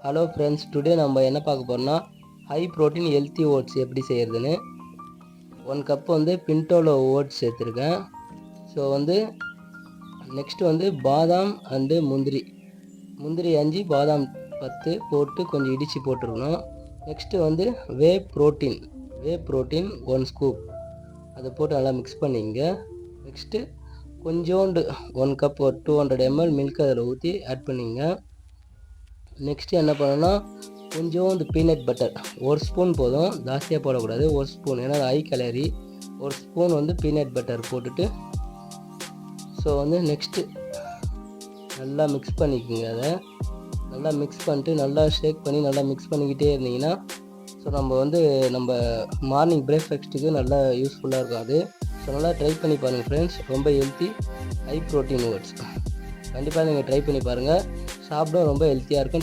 Hello friends, today நம்ம என்ன பார்க்க போகிறோம்னா ஹை ப்ரோட்டீன் ஹெல்த்தி ஓட்ஸ் எப்படி செய்கிறதுன்னு. 1 கப் பின்டோலோ ஓட்ஸ் சேர்த்துருக்கேன். ஸோ நெக்ஸ்ட்டு பாதாம் அண்டு முந்திரி 5, பாதாம் 10 போட்டு கொஞ்சம் இடித்து போட்டுருக்கணும். நெக்ஸ்ட்டு வே ப்ரோட்டீன் 1 ஸ்கூப் அதை போட்டு நல்லா மிக்ஸ் பண்ணிங்க. நெக்ஸ்ட்டு கொஞ்சோண்டு 1 கப் 200 ml மில்க் அதில் ஊற்றி ஆட் பண்ணிங்க. நெக்ஸ்ட்டு என்ன பண்ணணும்னா கொஞ்சோண்டு பீனட் பட்டர் 1 ஸ்பூன் போதும், ஜாஸ்தியாக போடக்கூடாது. 1 ஸ்பூன், ஏன்னா ஹை கலரி. 1 ஸ்பூன் பீனட் பட்டர் போட்டுட்டு ஸோ நெக்ஸ்ட்டு நல்லா மிக்ஸ் பண்ணிக்கோங்க. அதை நல்லா மிக்ஸ் பண்ணிட்டு நல்லா ஷேக் பண்ணி நல்லா மிக்ஸ் பண்ணிக்கிட்டே இருந்தீங்கன்னா ஸோ நம்ம மார்னிங் பிரேக்ஃபாஸ்ட்டுக்கு நல்லா யூஸ்ஃபுல்லாக இருக்கும் அது. ஸோ நல்லா ட்ரை பண்ணி பாருங்கள் ஃப்ரெண்ட்ஸ். ரொம்ப ஹெல்த்தி ஹை ப்ரோட்டீன் ஓட்ஸ் கண்டிப்பாக நீங்கள் ட்ரை பண்ணி பாருங்கள். சாப்பிட ரொம்ப ஹெல்த்தியாக இருக்கும்.